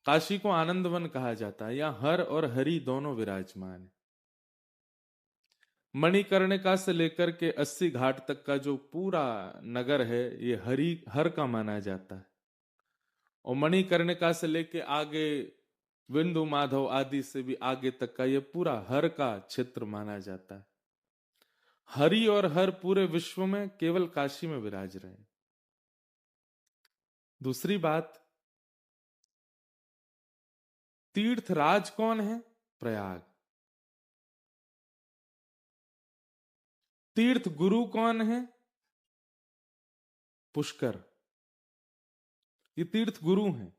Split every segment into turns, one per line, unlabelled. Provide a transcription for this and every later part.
काशी को आनंदवन कहा जाता है। यहाँ हर और हरि दोनों विराजमान है। मणिकर्णिका से लेकर के 80 घाट तक का जो पूरा नगर है ये हर का माना जाता है। और मणिकर्णिका से लेके आगे बिंदु माधव आदि से भी आगे तक का ये पूरा हर का क्षेत्र माना जाता है। हरि और हर पूरे विश्व में केवल काशी में विराज रहे। दूसरी बात, तीर्थराज कौन है? प्रयाग। तीर्थ गुरु कौन है? पुष्कर। ये तीर्थ गुरु हैं।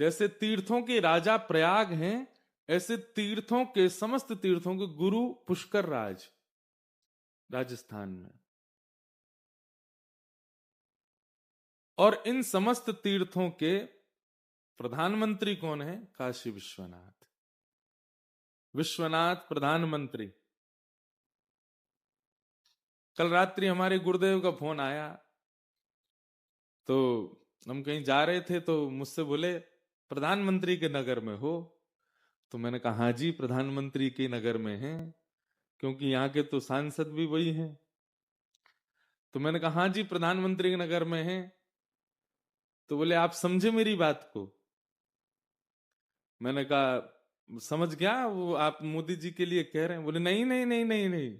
जैसे तीर्थों के राजा प्रयाग हैं, ऐसे तीर्थों के समस्त तीर्थों के गुरु पुष्कर राज राजस्थान में। और इन समस्त तीर्थों के प्रधानमंत्री कौन है? काशी विश्वनाथ। विश्वनाथ प्रधानमंत्री। कल रात्रि हमारे गुरुदेव का फोन आया, तो हम कहीं जा रहे थे तो मुझसे बोले प्रधानमंत्री के नगर में हो? तो मैंने कहा हाँ जी, प्रधानमंत्री के नगर में हैं, क्योंकि यहाँ के तो सांसद भी वही हैं। तो मैंने कहा हाँ जी, प्रधानमंत्री के नगर में हैं। तो बोले आप समझे मेरी बात को? मैंने कहा समझ गया, वो आप मोदी जी के लिए कह रहे हैं? बोले नहीं नहीं नहीं नहीं नहीं,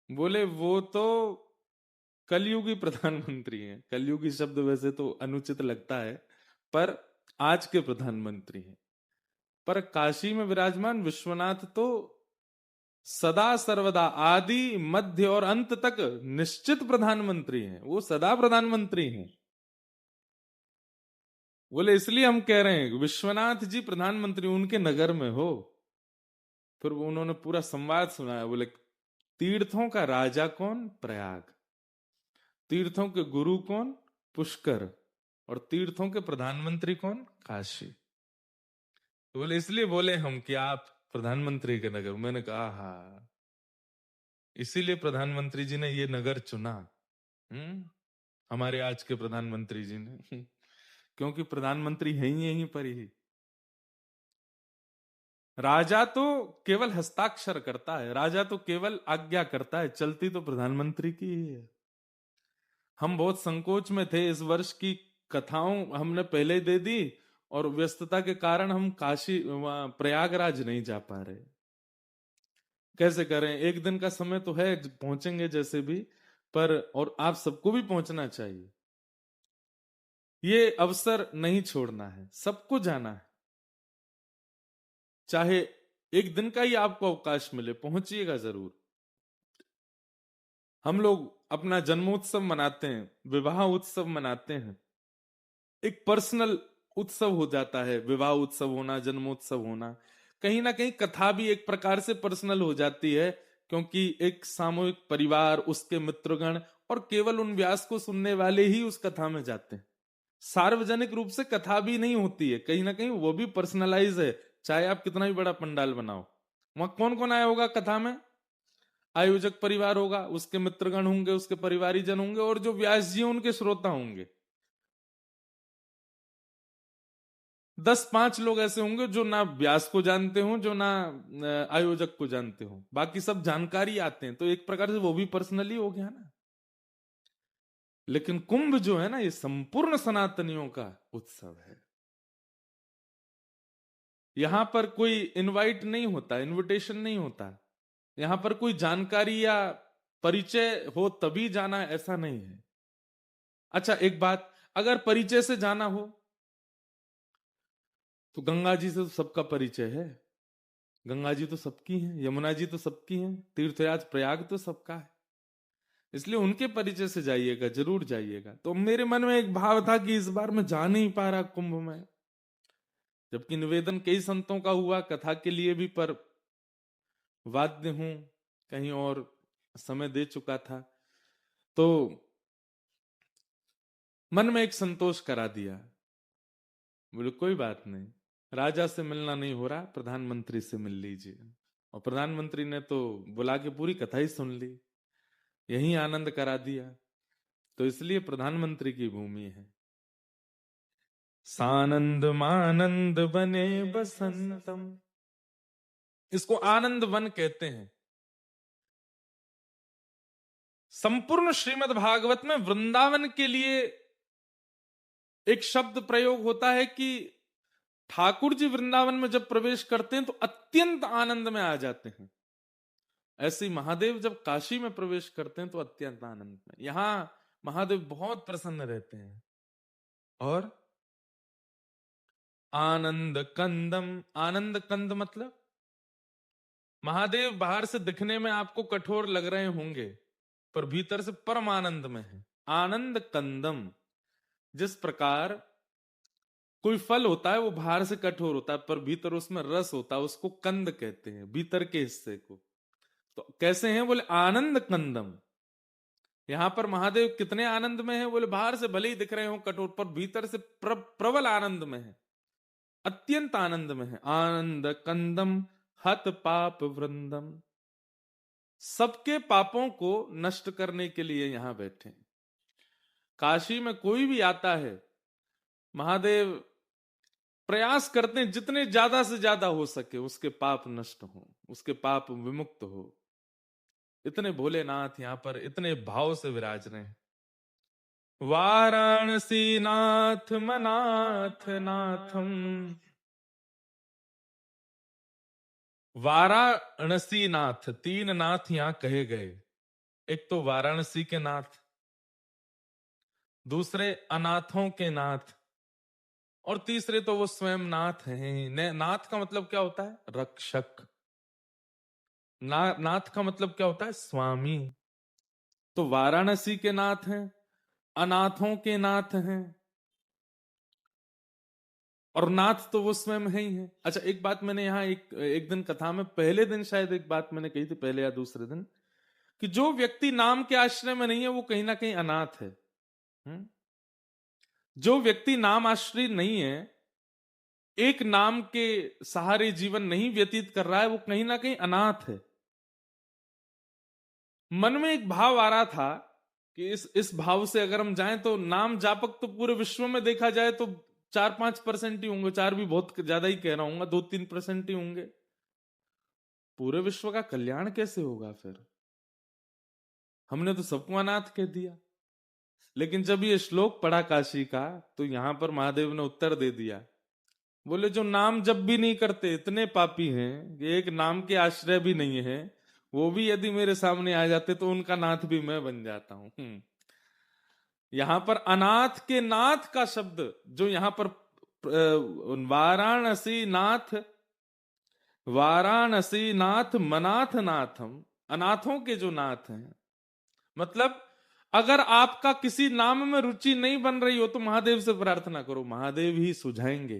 बोले वो तो कलयुगी प्रधानमंत्री हैं। कलयुगी शब्द वैसे तो अनुचित लगता है, पर आज के प्रधानमंत्री हैं। पर काशी में विराजमान विश्वनाथ तो सदा सर्वदा आदि मध्य और अंत तक निश्चित प्रधानमंत्री हैं। वो सदा प्रधानमंत्री हैं। बोले इसलिए हम कह रहे हैं विश्वनाथ जी प्रधानमंत्री उनके नगर में हो। फिर उन्होंने पूरा संवाद सुनाया। बोले तीर्थों का राजा कौन? प्रयाग। तीर्थों के गुरु कौन? पुष्कर। और तीर्थों के प्रधानमंत्री कौन? काशी। तो बोले इसलिए बोले हम कि आप प्रधानमंत्री के नगर। मैंने कहा हाँ, इसीलिए प्रधानमंत्री जी ने ये नगर चुना। हमारे आज के प्रधानमंत्री जी ने क्योंकि प्रधानमंत्री है ही यहीं पर ही। राजा तो केवल हस्ताक्षर करता है, राजा तो केवल आज्ञा करता है, चलती तो प्रधानमंत्री की ही है। हम बहुत संकोच में थे, इस वर्ष की कथाओं हमने पहले दे दी और व्यस्तता के कारण हम काशी प्रयागराज नहीं जा पा रहे। कैसे करें? एक दिन का समय तो है, पहुंचेंगे जैसे भी, पर और आप सबको भी पहुंचना चाहिए। ये अवसर नहीं छोड़ना है, सबको जाना है। चाहे एक दिन का ही आपको अवकाश मिले, पहुंचिएगा जरूर। हम लोग अपना जन्मोत्सव मनाते हैं, विवाह उत्सव मनाते हैं, एक पर्सनल उत्सव हो जाता है। विवाह उत्सव होना, जन्मोत्सव होना, कहीं ना कहीं कथा भी एक प्रकार से पर्सनल हो जाती है, क्योंकि एक सामूहिक परिवार, उसके मित्रगण और केवल उन व्यास को सुनने वाले ही उस कथा में जाते हैं। सार्वजनिक रूप से कथा भी नहीं होती है, कहीं ना कहीं वो भी पर्सनलाइज है। चाहे आप कितना भी बड़ा पंडाल बनाओ, वहां कौन कौन आया होगा कथा में? आयोजक परिवार होगा, उसके मित्रगण होंगे, उसके परिवारी जन होंगे, और जो व्यास जी उनके श्रोता होंगे। 10-5 लोग ऐसे होंगे जो ना व्यास को जानते हो, जो ना आयोजक को जानते हो, बाकी सब जानकारी आते हैं। तो एक प्रकार से वो भी पर्सनली हो गया ना। लेकिन कुंभ जो है ना, ये संपूर्ण सनातनियों का उत्सव है। यहां पर कोई इनवाइट नहीं होता, इनविटेशन नहीं होता। यहां पर कोई जानकारी या परिचय हो तभी जाना, ऐसा नहीं है। अच्छा एक बात, अगर परिचय से जाना हो तो गंगा जी से तो सबका परिचय है। गंगा जी तो सबकी हैं, यमुना जी तो सबकी हैं, तीर्थराज प्रयाग तो सबका है। इसलिए उनके परिचय से जाइएगा, जरूर जाइएगा। तो मेरे मन में एक भाव था कि इस बार मैं जा नहीं पा रहा कुंभ में, जबकि निवेदन कई संतों का हुआ कथा के लिए भी, पर वाद्य हूं, कहीं और समय दे चुका था। तो मन में एक संतोष करा दिया। बोले कोई बात नहीं, राजा से मिलना नहीं हो रहा, प्रधानमंत्री से मिल लीजिए। और प्रधानमंत्री ने तो बुला के पूरी कथा ही सुन ली, यही आनंद करा दिया। तो इसलिए प्रधानमंत्री की भूमि है। सानंद मानंद बने बसंतम। इसको आनंद वन कहते हैं। संपूर्ण श्रीमद् भागवत में वृंदावन के लिए एक शब्द प्रयोग होता है कि ठाकुर जी वृंदावन में जब प्रवेश करते हैं तो अत्यंत आनंद में आ जाते हैं। ऐसे ही महादेव जब काशी में प्रवेश करते हैं तो अत्यंत आनंद में। यहां महादेव बहुत प्रसन्न रहते हैं। और आनंद कंदम, आनंद कंद मतलब महादेव बाहर से दिखने में आपको कठोर लग रहे होंगे पर भीतर से परम आनंद में है। आनंद कंदम, जिस प्रकार कोई फल होता है वो बाहर से कठोर होता है पर भीतर उसमें रस होता है, उसको कंद कहते हैं, भीतर के हिस्से को। तो कैसे हैं? बोले आनंद कंदम। यहां पर महादेव कितने आनंद में हैं? बोले बाहर से भले ही दिख रहे हो कठोर पर भीतर से प्रबल आनंद में है, अत्यंत आनंद में है। आनंद कंदम हत पाप वृंदम, सबके पापों को नष्ट करने के लिए यहां बैठे। काशी में कोई भी आता है, महादेव प्रयास करते हैं जितने ज्यादा से ज्यादा हो सके उसके पाप नष्ट हो, उसके पाप विमुक्त हो। इतने भोलेनाथ यहां पर इतने भाव से विराज रहे हैं। वाराणसी नाथ मनाथ नाथम, वाराणसी नाथ, तीन नाथ यहां कहे गए। एक तो वाराणसी के नाथ, दूसरे अनाथों के नाथ, और तीसरे तो वो स्वयं नाथ हैं। नाथ का मतलब क्या होता है? रक्षक। नाथ का मतलब क्या होता है? स्वामी। तो वाराणसी के नाथ हैं, अनाथों के नाथ हैं, और नाथ तो वो स्वयं है ही है। अच्छा, एक बात मैंने यहाँ एक दिन कथा में, पहले दिन शायद एक बात मैंने कही थी, पहले या दूसरे दिन, कि जो व्यक्ति नाम के आश्रय में नहीं है वो कहीं ना कहीं अनाथ है। जो व्यक्ति नाम आश्रय नहीं है, एक नाम के सहारे जीवन नहीं व्यतीत कर रहा है, वो कहीं ना कहीं अनाथ है। मन में एक भाव आ रहा था कि इस भाव से अगर हम जाएं तो नाम जापक तो पूरे विश्व में देखा जाए तो 4-5% ही होंगे, 4 भी बहुत ज्यादा ही कह रहा हूं, 2-3% ही होंगे। पूरे विश्व का कल्याण कैसे होगा फिर? हमने तो सबको अनाथ कह दिया। लेकिन जब ये श्लोक पढ़ा काशी का तो यहां पर महादेव ने उत्तर दे दिया। बोले जो नाम जब भी नहीं करते इतने पापी हैं कि एक नाम के आश्रय भी नहीं है, वो भी यदि मेरे सामने आ जाते तो उनका नाथ भी मैं बन जाता हूं। यहां पर अनाथ के नाथ का शब्द जो यहां पर वाराणसी नाथ, वाराणसी नाथ मनाथ नाथम, अनाथों के जो नाथ हैं। मतलब अगर आपका किसी नाम में रुचि नहीं बन रही हो तो महादेव से प्रार्थना करो, महादेव ही सुझाएंगे।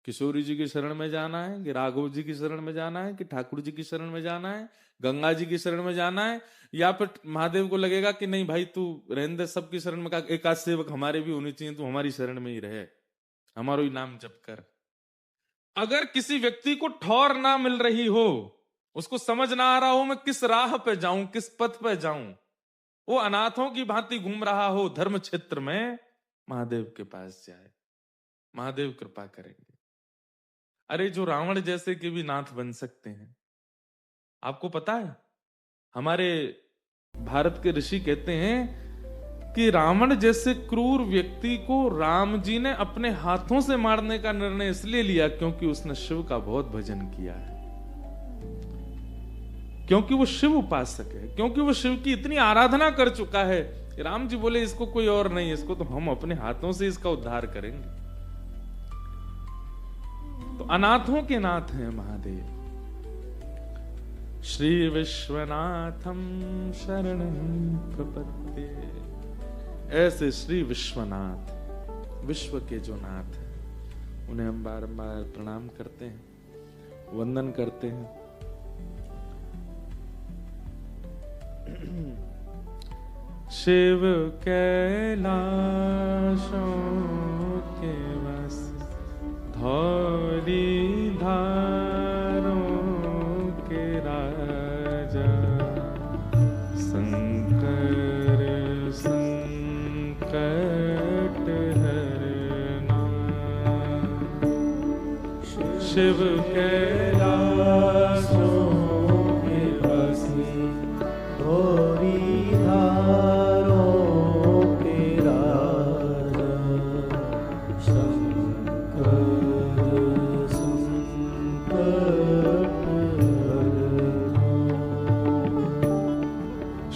किशोरी जी की शरण में जाना है कि राघव जी की शरण में जाना है कि ठाकुर जी की शरण में जाना है, गंगा जी की शरण में जाना है, या फिर महादेव को लगेगा कि नहीं भाई तू रहने दे, सबकी शरण में, एक आध सेवक हमारे भी होने चाहिए, तू हमारी शरण में ही रहे, हमारा ही नाम जप कर। अगर किसी व्यक्ति को ठौर ना मिल रही हो, उसको समझ ना आ रहा हो मैं किस राह पे जाऊं, किस पथ पे जाऊं, वो अनाथों की भांति घूम रहा हो धर्म क्षेत्र में, महादेव के पास जाए, महादेव कृपा करेंगे। अरे जो रावण जैसे के भी नाथ बन सकते हैं। आपको पता है हमारे भारत के ऋषि कहते हैं कि रावण जैसे क्रूर व्यक्ति को राम जी ने अपने हाथों से मारने का निर्णय इसलिए लिया क्योंकि उसने शिव का बहुत भजन किया है, क्योंकि वो शिव उपासक है, क्योंकि वो शिव की इतनी आराधना कर चुका है। राम जी बोले इसको कोई और नहीं, इसको तो हम अपने हाथों से इसका उद्धार करेंगे। तो अनाथों के नाथ हैं महादेव। श्री विश्वनाथम शरणं प्रपद्ये, ऐसे श्री विश्वनाथ, विश्व के जो नाथ हैं, उन्हें हम बारंबार प्रणाम करते हैं, वंदन करते हैं। शिव कैलाशों के बस धौली धारों के राजा, संकर संकट हरना, शिव कैलाशों के वासी,
धोरी धारों के राजा, शंकर संकट हरना।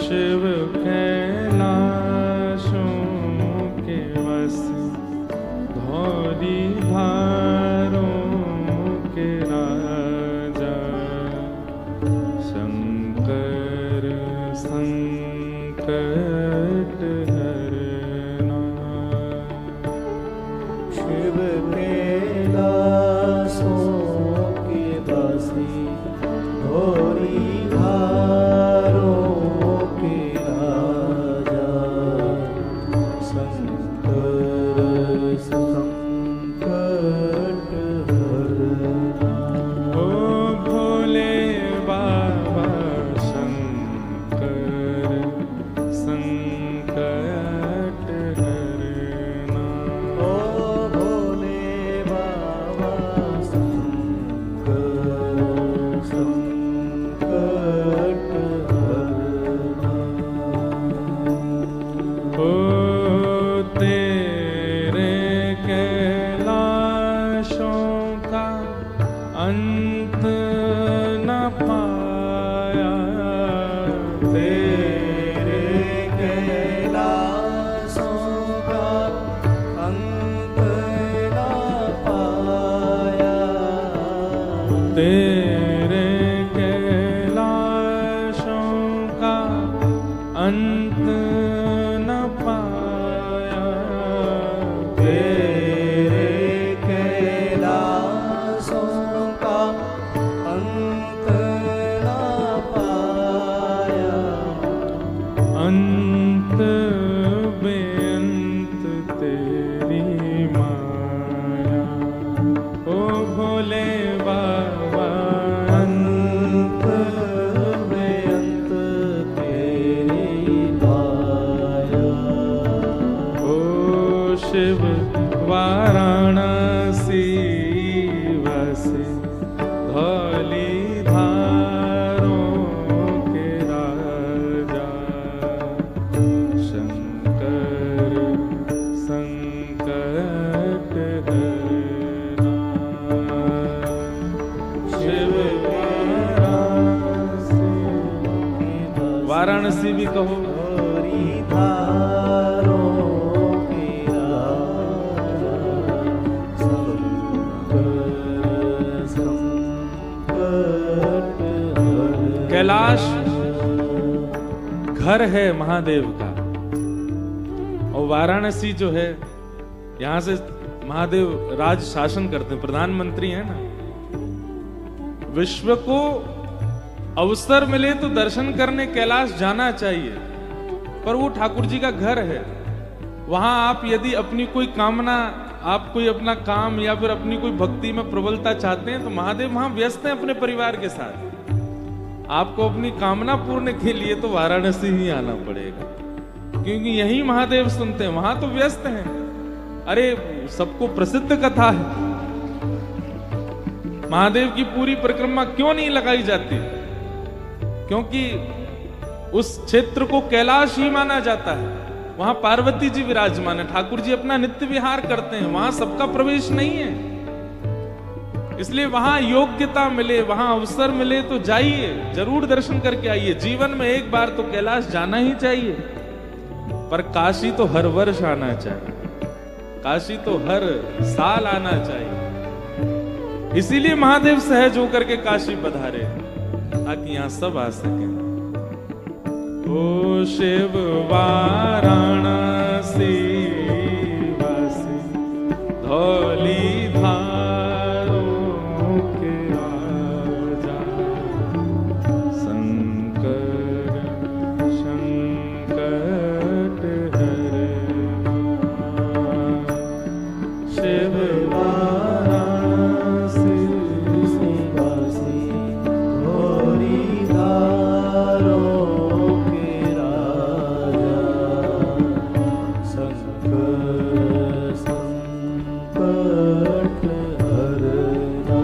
शिव कैलाशों के वासी, धौरी धारों के राजा, शंकर संकट हरना।
शिव कैलाशों के वासी, धोरी धारों के राजा, शंकर संकट हरना।
ओ भोले बाबा शंकर संकट हरना।
ओ भोले बाबा शंकर संकट हरना।
ओ तेरे कैलाशों का अंत न पाया,
तेरे कैलाशों का अंत न पाया,
तेरे कैलाशों का अंत न पाया,
तेरे कैलाशों का अंत न पाया,
अंत बेअंत तेरी माया। ओ भोले बाबा
अंत बेअंत तेरी माया।
ओ शिव वाराणसी वासी, धौली धारों के राजा, शंकर संकट हरना। शिव वाराणसी भी कहो।
धोरी धारों के राजा, शंकर संकट हरना।
कैलाश घर है महादेव का, और वाराणसी जो है यहाँ से महादेव राज शासन करते हैं, प्रधानमंत्री हैं ना। विश्व को अवसर मिले तो दर्शन करने कैलाश जाना चाहिए, पर वो ठाकुर जी का घर है। वहां आप यदि अपनी कोई कामना, आप कोई अपना काम या फिर अपनी कोई भक्ति में प्रबलता चाहते हैं, तो महादेव वहां व्यस्त हैं अपने परिवार के साथ। आपको अपनी कामना पूर्ण के लिए तो वाराणसी ही आना पड़ेगा, क्योंकि यही महादेव सुनते हैं, वहां तो व्यस्त हैं। अरे सबको प्रसिद्ध कथा है, महादेव की पूरी परिक्रमा क्यों नहीं लगाई जाती? क्योंकि उस क्षेत्र को कैलाश ही माना जाता है। वहां पार्वती जी विराजमान है, ठाकुर जी अपना नित्य विहार करते हैं, वहां सबका प्रवेश नहीं है। इसलिए वहां योग्यता मिले, वहां अवसर मिले तो जाइए, जरूर दर्शन करके आइए। जीवन में एक बार तो कैलाश जाना ही चाहिए, पर काशी तो हर वर्ष आना चाहिए, काशी तो हर साल आना चाहिए। इसीलिए महादेव सहज होकर के काशी पधारे, ताकि यहां सब आ सके। ओ शिव वाराणसी वासी, धौली धारों के राजा, शंकर संकट हरना। शिव वाराणसी
वासी, धोरी धारों के राजा, शंकर संकट हरना।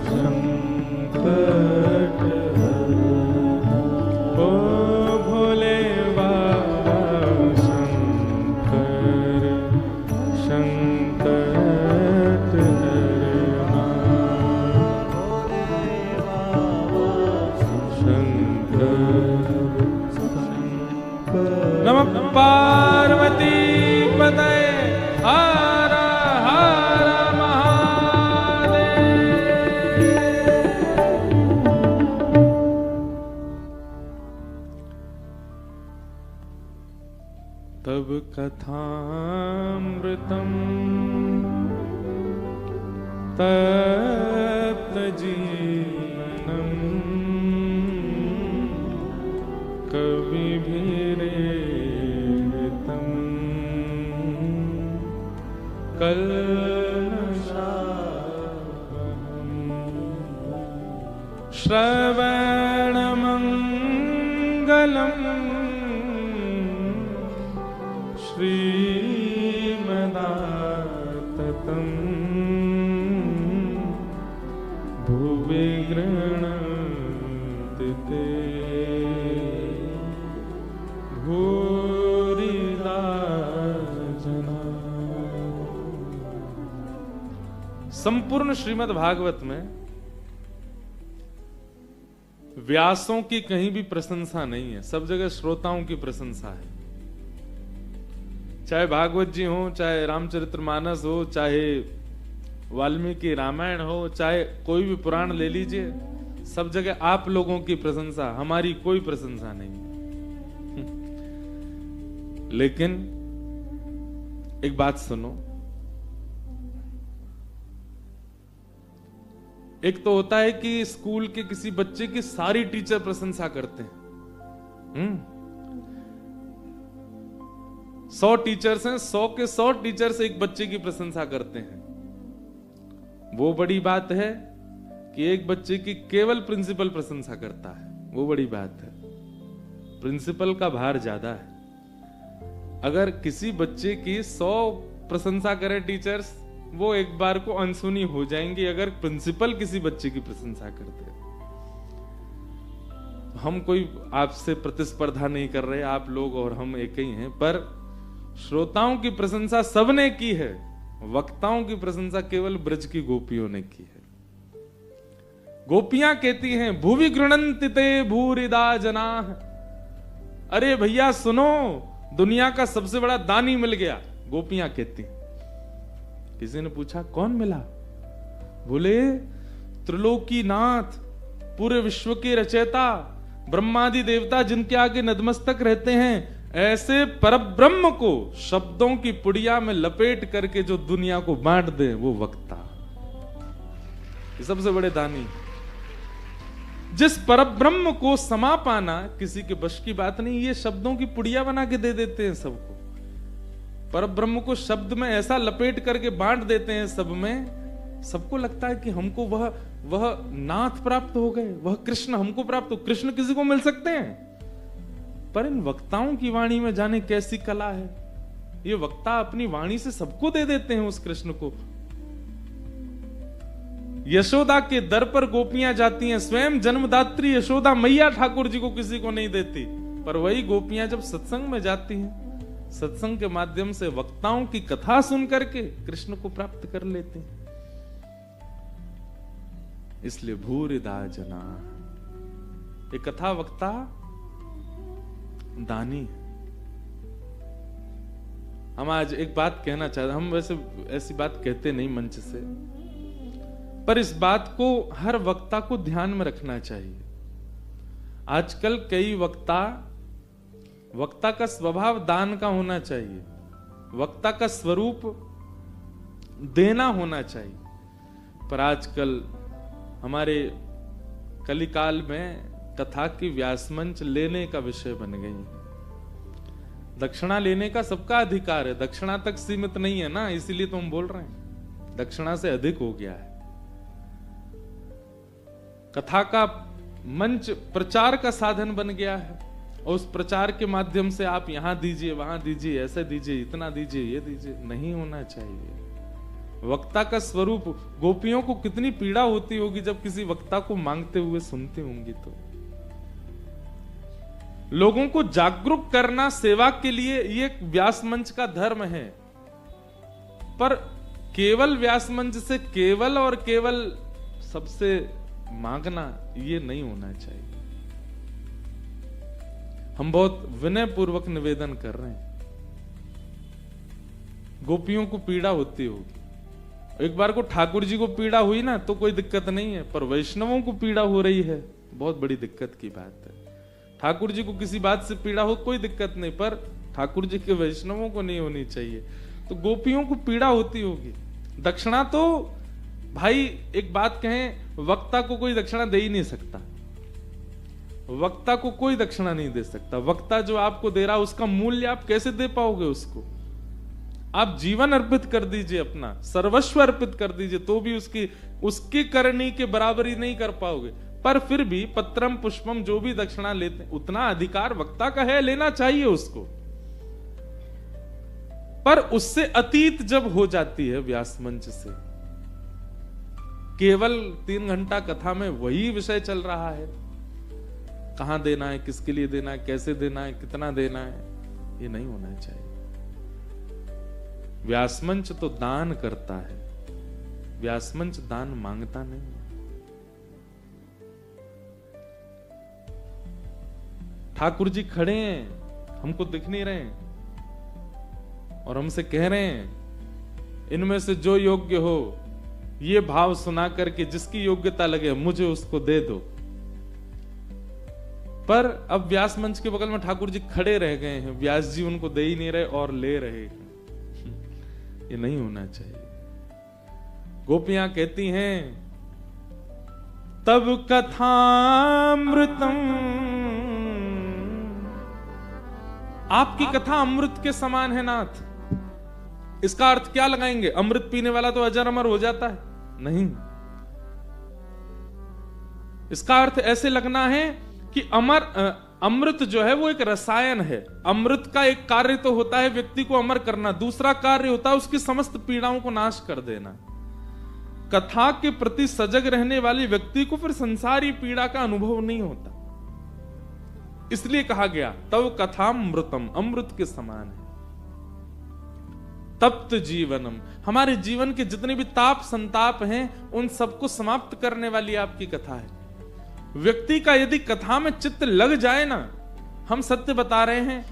संकट हरना।
ओ भोले बाबा शंकर संकट हरना। नमः पार्वती पतये हर हर महादेव। तब कथामृतम् तप्त जीवनम् कविभिरेतम् कल्मषापहम्। श्रवणमङ्गलम् श्रीमदाततम् भुवि गृह्णन्ति ते भूरिदा जना। संपूर्ण श्रीमद् भागवत में व्यासों की कहीं भी प्रशंसा नहीं है, सब जगह श्रोताओं की प्रशंसा है। चाहे भागवत जी हो, चाहे रामचरितमानस हो, चाहे वाल्मीकि रामायण हो, चाहे कोई भी पुराण ले लीजिए, सब जगह आप लोगों की प्रशंसा, हमारी कोई प्रशंसा नहीं। लेकिन एक बात सुनो, एक तो होता है कि स्कूल के किसी बच्चे की सारी टीचर प्रशंसा करते हैं। 100 टीचर्स हैं, 100 के 100 टीचर्स एक बच्चे की प्रशंसा करते हैं। वो बड़ी बात है कि एक बच्चे की केवल प्रिंसिपल प्रशंसा करता है, वो बड़ी बात है। प्रिंसिपल का भार ज्यादा है। अगर किसी बच्चे की 100 प्रशंसा करे टीचर्स, वो एक बार को अनसुनी हो जाएंगी। अगर प्रिंसिपल किसी बच्चे की प्रशंसा करते, हम कोई आपसे प्रतिस्पर्धा नहीं कर रहे, आप लोग और हम एक ही हैं, पर श्रोताओं की प्रशंसा सबने की है, वक्ताओं की प्रशंसा केवल ब्रज की गोपियों ने की है। गोपियां कहती हैं भुवि गृह्णन्ति ते भूरिदा जनाः। अरे भैया सुनो, दुनिया का सबसे बड़ा दानी मिल गया, गोपियां कहती। किसी ने पूछा कौन मिला? बोले त्रिलोकी नाथ, पूरे विश्व के रचयिता, ब्रह्मादि देवता जिनके आगे नतमस्तक रहते हैं, ऐसे परब्रह्म को शब्दों की पुड़िया में लपेट करके जो दुनिया को बांट दे, वो वक्ता। ये सबसे बड़े दानी। जिस परब्रह्म को समा पाना किसी के बश की बात नहीं, ये शब्दों की पुड़िया बना के दे देते हैं सबको। परब्रह्म को शब्द में ऐसा लपेट करके बांट देते हैं सब में, सबको लगता है कि हमको वह नाथ प्राप्त हो गए, वह कृष्ण हमको प्राप्त हो। कृष्ण किसी को मिल सकते हैं, पर इन वक्ताओं की वाणी में जाने कैसी कला है। ये वक्ता अपनी वाणी से सबको दे देते हैं उस कृष्ण को। यशोदा के दर पर गोपियां जाती हैं, स्वयं जन्मदात्री यशोदा मैया ठाकुर जी को किसी को नहीं देती, पर वही गोपियां जब सत्संग में जाती हैं, सत्संग के माध्यम से वक्ताओं की कथा सुन करके कृष्ण को प्राप्त कर लेते हैं। इसलिए भूरिदा जना, ये कथा वक्ता दानी। हम आज एक बात कहना चाहते, हम वैसे ऐसी बात कहते नहीं मंच से, पर इस बात को हर वक्ता को ध्यान में रखना चाहिए। आजकल कई वक्ता का स्वभाव दान का होना चाहिए, वक्ता का स्वरूप देना होना चाहिए, पर आजकल हमारे कलिकाल में कथा की व्यासमंच लेने का विषय बन गई है। दक्षिणा लेने का सबका अधिकार है, दक्षिणा तक सीमित नहीं है ना, इसीलिए तो हम बोल रहे हैं, दक्षिणा से अधिक हो गया है। कथा का मंच प्रचार का साधन बन गया है, और उस प्रचार के माध्यम से आप यहां दीजिए, वहां दीजिए, ऐसे दीजिए, इतना दीजिए, ये दीजिए, नहीं होना चाहिए। वक्ता का स्वरूप, गोपियों को कितनी पीड़ा होती होगी जब किसी वक्ता को मांगते हुए सुनती होंगी। तो लोगों को जागरूक करना सेवा के लिए ये व्यास मंच का धर्म है, पर केवल व्यास मंच से केवल और केवल सबसे मांगना ये नहीं होना चाहिए। हम बहुत विनय पूर्वक निवेदन कर रहे हैं। गोपियों को पीड़ा होती होगी, एक बार को ठाकुर जी को पीड़ा हुई ना तो कोई दिक्कत नहीं है, पर वैष्णवों को पीड़ा हो रही है, बहुत बड़ी दिक्कत की बात है। ठाकुर जी को किसी बात से पीड़ा हो कोई दिक्कत नहीं, पर ठाकुर जी के वैष्णवों को नहीं होनी चाहिए। तो गोपियों को पीड़ा होती होगी। दक्षिणा तो भाई एक बात कहें, वक्ता को कोई दक्षिणा दे ही नहीं सकता, वक्ता को कोई दक्षिणा नहीं दे सकता। वक्ता जो आपको दे रहा उसका मूल्य आप कैसे दे पाओगे उसको? आप जीवन अर्पित कर दीजिए, अपना सर्वस्व अर्पित कर दीजिए, तो भी उसकी करनी के बराबरी नहीं कर पाओगे। पर फिर भी पत्रम पुष्पम जो भी दक्षिणा लेते हैं उतना अधिकार वक्ता का है, लेना चाहिए उसको। पर उससे अतीत जब हो जाती है व्यास मंच से, केवल 3 घंटा कथा में वही विषय चल रहा है, कहां देना है, किसके लिए देना है, कैसे देना है, कितना देना है, ये नहीं होना चाहिए। व्यासमंच तो दान करता है, व्यासमंच दान मांगता नहीं है। ठाकुर जी खड़े हैं, हमको दिख नहीं रहे हैं और हमसे कह रहे हैं इनमें से जो योग्य हो ये भाव सुना करके जिसकी योग्यता लगे मुझे उसको दे दो। पर अब व्यास मंच के बगल में ठाकुर जी खड़े रह गए हैं, व्यास जी उनको दे ही नहीं रहे और ले रहे हैं। ये नहीं होना चाहिए। गोपियां कहती हैं तब कथामृतम, आपकी कथा अमृत के समान है नाथ। इसका अर्थ क्या लगाएंगे? अमृत पीने वाला तो अजर अमर हो जाता है? नहीं, इसका अर्थ ऐसे लगना है कि अमृत जो है वो एक रसायन है। अमृत का एक कार्य तो होता है व्यक्ति को अमर करना, दूसरा कार्य होता है उसकी समस्त पीड़ाओं को नाश कर देना। कथा के प्रति सजग रहने वाले व्यक्ति को फिर संसारी पीड़ा का अनुभव नहीं होता। इसलिए कहा गया तव कथामृतम, अमृत के समान है। तप्त जीवनम, हमारे जीवन के जितने भी ताप संताप हैं उन सबको समाप्त करने वाली आपकी कथा है। व्यक्ति का यदि कथा में चित्त लग जाए ना, हम सत्य बता रहे हैं,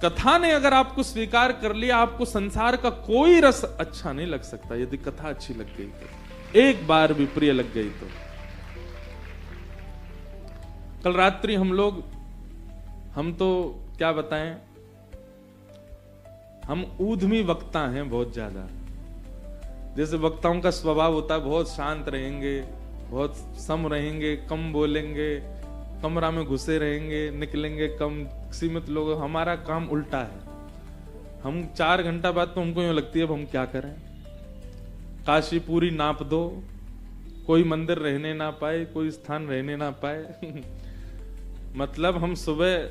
कथा ने अगर आपको स्वीकार कर लिया, आपको संसार का कोई रस अच्छा नहीं लग सकता। यदि कथा अच्छी लग गई तो, एक बार भी प्रिय लग गई तो। कल रात्रि हम तो क्या बताएं, हम ऊधमी वक्ता हैं बहुत ज्यादा। जैसे वक्ताओं का स्वभाव होता है, बहुत शांत रहेंगे, बहुत सम रहेंगे, कम बोलेंगे, कमरा में घुसे रहेंगे, निकलेंगे कम, सीमित लोग। हमारा काम उल्टा है। हम 4 घंटा बाद तो हमको यूं लगती है अब हम क्या करें, काशी पूरी नाप दो, कोई मंदिर रहने ना पाए, कोई स्थान रहने ना पाए। मतलब हम सुबह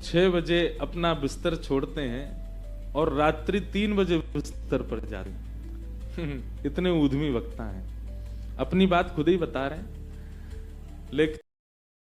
6 बजे अपना बिस्तर छोड़ते हैं और रात्रि 3 बजे बिस्तर पर जाते हैं। इतने ऊधमी वक्ता हैं, अपनी बात खुद ही बता रहे हैं। लेकिन